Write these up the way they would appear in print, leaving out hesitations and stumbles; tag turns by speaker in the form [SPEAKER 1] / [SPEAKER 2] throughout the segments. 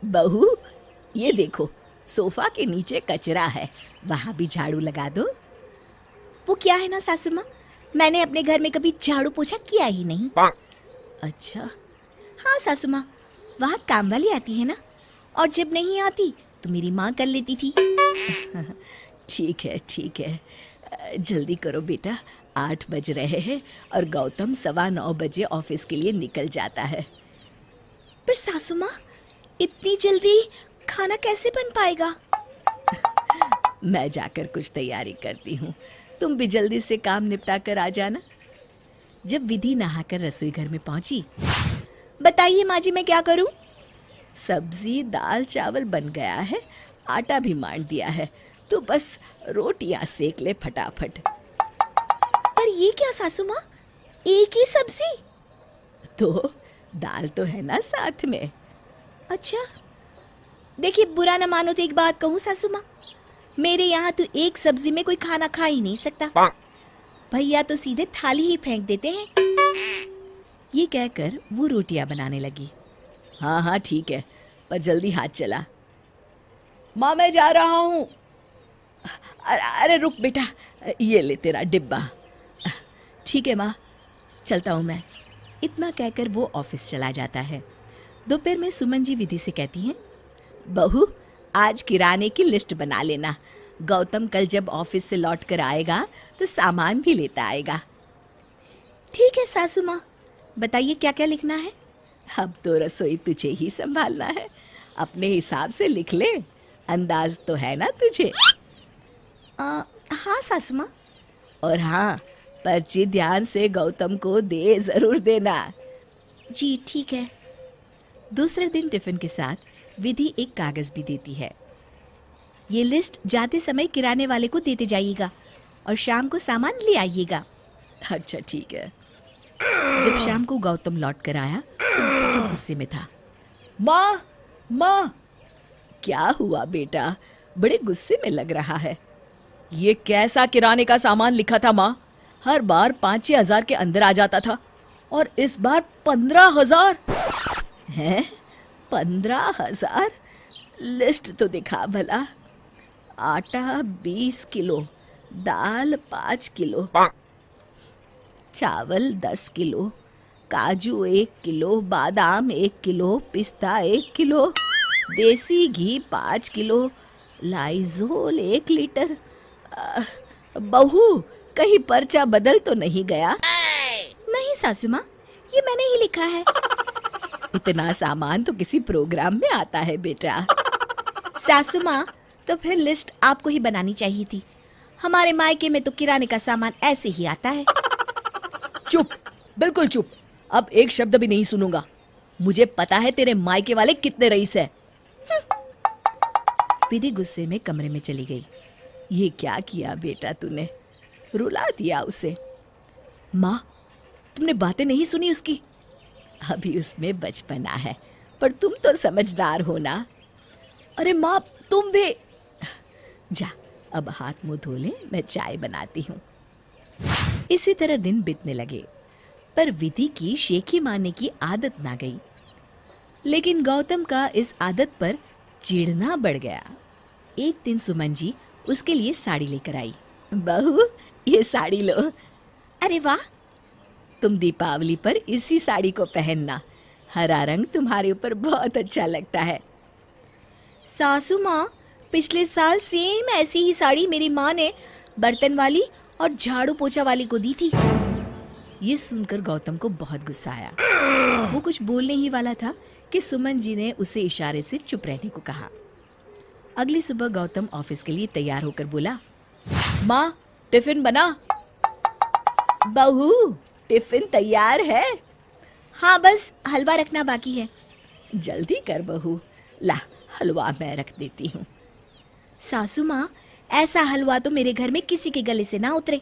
[SPEAKER 1] बहू, ये देखो, सोफा के नीचे कचरा है, वहाँ भी झाड़ू लगा दो।
[SPEAKER 2] वो क्या है ना सासू माँ, मैंने अपने घर में कभी झाड़ू पोछा किया ही नहीं।
[SPEAKER 1] अच्छा,
[SPEAKER 2] हाँ सासू माँ, वहाँ काम वाली आती है ना, और जब नहीं आती तो मेरी माँ कर लेती थी।
[SPEAKER 1] ठीक है ठीक है, जल्दी करो बेटा, 8 बज रहे हैं और गौतम 9:15 बजे ऑफिस के लिए निकल जाता है।
[SPEAKER 2] पर सासू माँ, इतनी जल्दी खाना कैसे बन पाएगा?
[SPEAKER 1] मैं जाकर कुछ तैयारी करती हूँ, तुम भी जल्दी से काम निपटा कर आ जाना। जब विधि नहाकर रसोई घर में पहुंची,
[SPEAKER 2] बताइए माँ जी, मैं क्या करूँ?
[SPEAKER 1] सब्जी दाल चावल बन गया है, आटा भी मान दिया है, तो बस रोटियां सेक ले फटाफट।
[SPEAKER 2] पर ये क्या सासू माँ, एक ही सब्जी?
[SPEAKER 1] तो दाल तो है ना साथ में।
[SPEAKER 2] अच्छा, देखिए बुरा न मानो तो एक बात कहूँ सासू माँ, मेरे यहाँ तो एक सब्जी में कोई खाना खा ही नहीं सकता। भैया तो सीधे थाली ही फेंक देते हैं।
[SPEAKER 1] ये कहकर वो रोटियां बनाने लगी। हाँ हाँ ठीक है, पर जल्दी हाथ चला। माँ मैं जा रहा हूँ। अरे रुक बेटा, ये ले तेरा डिब्बा। ठीक है माँ, चलता हूँ मैं। इतना कहकर वो ऑफिस चला जाता है। दोपहर में सुमन जी विधि से कहती हैं, बहू आज किराने की लिस्ट बना लेना, गौतम कल जब ऑफिस से लौट कर आएगा तो सामान भी लेता आएगा।
[SPEAKER 2] ठीक है सासू माँ, बताइए क्या क्या लिखना है?
[SPEAKER 1] अब तो रसोई तुझे ही संभालना है, अपने हिसाब से लिख ले, अंदाज तो है ना तुझे?
[SPEAKER 2] हाँ सासू माँ।
[SPEAKER 1] और हाँ, पर्ची ध्यान से गौतम को दे जरूर देना।
[SPEAKER 2] जी ठीक है।
[SPEAKER 1] दूसरे दिन टिफिन के साथ विधि एक कागज भी देती है।
[SPEAKER 2] ये लिस्ट जाते समय किराने वाले को देते जाइएगा और शाम को सामान ले आइएगा।
[SPEAKER 1] अच्छा ठीक है। जब शाम को गौतम लौट कर आया तो बहुत गुस्से में था। माँ माँ, क्या हुआ बेटा, बड़े गुस्से में लग रहा है। ये कैसा किराने का सामान लिखा था माँ? हर बार 5-6 हजार के अंदर आ जाता था और इस बार 15,000 है। 15,000? लिस्ट तो दिखा भला। आटा 20 किलो, दाल 5 किलो, चावल 10 किलो, काजू 1 किलो, बादाम 1 किलो, पिस्ता 1 किलो, देसी घी 5 किलो, लाइजोल 1 लीटर। बहू, कहीं पर्चा बदल तो नहीं गया?
[SPEAKER 2] नहीं सासू माँ, ये मैंने ही लिखा है।
[SPEAKER 1] इतना सामान तो किसी प्रोग्राम में आता है बेटा।
[SPEAKER 2] सासू माँ, तो फिर लिस्ट आपको ही बनानी चाहिए थी। हमारे मायके में तो किराने का सामान ऐसे ही आता है।
[SPEAKER 1] चुप, बिल्कुल चुप, अब एक शब्द भी नहीं सुनूंगा। मुझे पता है तेरे मायके वाले कितने रईस है। विधि गुस्से में कमरे में चली गई। ये क्या किया बेटा तूने, रुला दिया उसे। माँ, तुमने बातें नहीं सुनी उसकी? अभी उसमें बचपना है, पर तुम तो समझदार हो ना। अरे माँ, तुम भी जा, अब हाथ मुंह धो ले, मैं चाय बनाती हूँ। इसी तरह दिन बीतने लगे, पर विधि की शेखी मारने की आदत ना गई। लेकिन गौतम का इस आदत पर चिढ़ना बढ़ गया। एक दिन सुमन जी उसके लिए साड़ी लेकर आई। बहू, ये साड़ी लो।
[SPEAKER 2] अरे वाह,
[SPEAKER 1] तुम दीपावली पर इसी साड़ी को पहनना, हरा रंग तुम्हारे ऊपर बहुत अच्छा लगता है।
[SPEAKER 2] सासू माँ, पिछले साल सेम ऐसी ही साड़ी मेरी माँ ने बर्तन वाली और झाड़ू पोछा वाली को दी थी।
[SPEAKER 1] ये सुनकर गौतम को बहुत गुस्सा आया। वो कुछ बोलने ही वाला था कि सुमन जी ने उसे इशारे से चुप रहने को कहा। अगली सुबह गौतम ऑफिस के लिए तैयार होकर बोला, माँ टिफिन बना। बहू, टिफिन तैयार है?
[SPEAKER 2] हाँ, बस हलवा रखना बाकी है।
[SPEAKER 1] जल्दी कर बहू, ला हलवा मैं रख देती हूँ।
[SPEAKER 2] सासू माँ, ऐसा हलवा तो मेरे घर में किसी के गले से ना उतरे।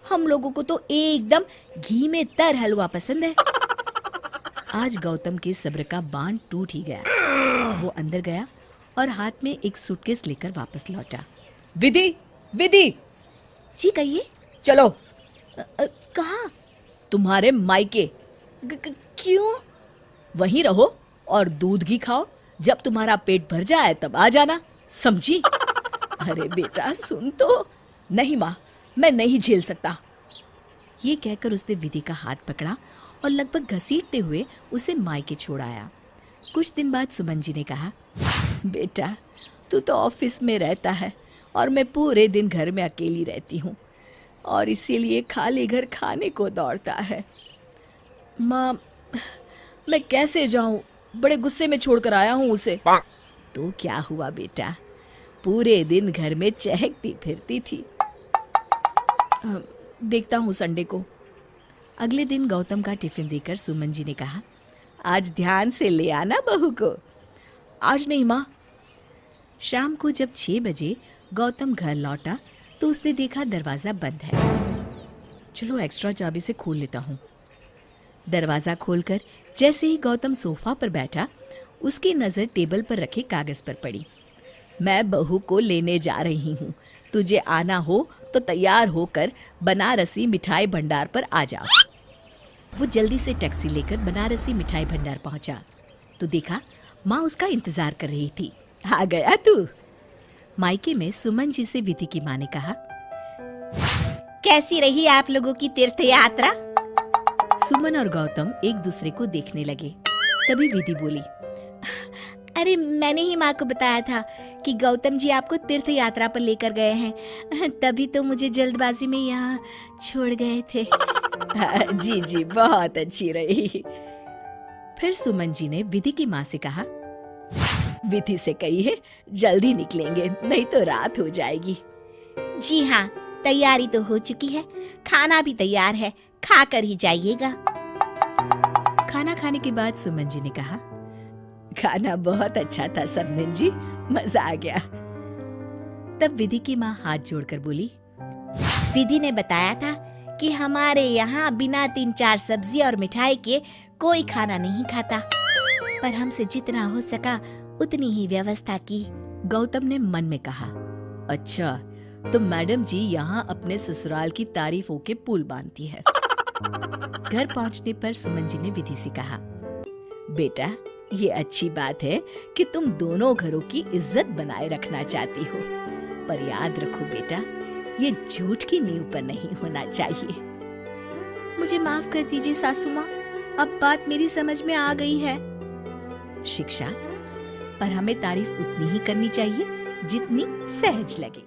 [SPEAKER 2] हम लोगों को तो एकदम घी में तर हलवा पसंद है।
[SPEAKER 1] आज गौतम के सब्र का बांध टूट ही गया। वो अंदर गया और हाथ में एक सूटकेस लेकर वापस लौटा। विधि, विधि!
[SPEAKER 2] जी कहिए।
[SPEAKER 1] चलो।
[SPEAKER 2] कहाँ?
[SPEAKER 1] तुम्हारे मायके।
[SPEAKER 2] क्यों?
[SPEAKER 1] वहीं रहो और दूध घी खाओ, जब तुम्हारा पेट भर जाए तब आ जाना, समझी? अरे बेटा सुन तो। नहीं माँ, मैं नहीं झेल सकता। ये कहकर उसने विधि का हाथ पकड़ा और लगभग घसीटते हुए उसे मायके छोड़ आया। कुछ दिन बाद सुमन जी ने कहा, बेटा तू तो ऑफिस में रहता है और मैं पूरे दिन घर में अकेली रहती हूँ और इसीलिए खाली घर खाने को दौड़ता है। माँ, मैं कैसे जाऊँ? बड़े गुस्से में छोड़कर आया हूँ उसे। तो क्या हुआ बेटा, पूरे दिन घर में चहकती फिरती थी। देखता हूँ संडे को। अगले दिन गौतम का टिफिन देकर सुमन जी ने कहा, आज ध्यान से ले आना बहू को। आज नहीं माँ। शाम को जब 6 बजे गौतम घर लौटा तो उसने देखा दरवाज़ा बंद है। चलो एक्स्ट्रा चाबी से खोल लेता हूँ। दरवाज़ा खोलकर जैसे ही गौतम सोफा पर बैठा, उसकी नज़र टेबल पर रखे कागज़ पर पड़ी। मैं बहू को लेने जा रही हूँ, तुझे आना हो तो तैयार होकर बनारसी मिठाई भंडार पर आ जाओ। वो जल्दी से टैक्सी लेकर बनारसी मिठाई भंडार पहुंचा तो देखा माँ उसका इंतजार कर रही थी। आ गया तू? मायके में सुमन जी से विधि की माँ ने कहा,
[SPEAKER 2] कैसी रही आप लोगों की तीर्थ यात्रा?
[SPEAKER 1] सुमन और गौतम एक दूसरे को देखने लगे। तभी विधि बोली,
[SPEAKER 2] अरे मैंने ही माँ को बताया था कि गौतम जी आपको तीर्थ यात्रा पर लेकर गए हैं, तभी तो मुझे जल्दबाजी में यहाँ छोड़ गए थे।
[SPEAKER 1] जी जी, बहुत अच्छी रही। फिर सुमन जी ने विधि की माँ से कहा, विधि से कहिए जल्दी निकलेंगे, नहीं तो रात हो जाएगी।
[SPEAKER 2] जी हाँ, तैयारी तो हो चुकी है, खाना भी तैयार है, खा कर ही जाइएगा।
[SPEAKER 1] खाना खाने के बाद सुमन जी ने कहा, खाना बहुत अच्छा था सबनन जी, मजा आ गया। तब विधि की माँ हाथ जोड़कर बोली,
[SPEAKER 2] विधि ने बताया था कि हमारे यहाँ बिना 3-4 सब्जी और मिठाई के कोई खाना नहीं खाता, पर हमसे जितना हो सका उतनी ही व्यवस्था की।
[SPEAKER 1] गौतम ने मन में कहा, अच्छा तो मैडम जी यहाँ अपने ससुराल की तारीफों के पुल बांधती है। घर पहुँचने पर सुमन जी ने विधि से कहा, बेटा ये अच्छी बात है कि तुम दोनों घरों की इज्जत बनाए रखना चाहती हो, पर याद रखो बेटा, ये झूठ की नींव पर नहीं होना चाहिए।
[SPEAKER 2] मुझे माफ कर दीजिए सासू माँ, अब बात मेरी समझ में आ गई है।
[SPEAKER 1] शिक्षा, पर हमें तारीफ उतनी ही करनी चाहिए जितनी सहज लगे।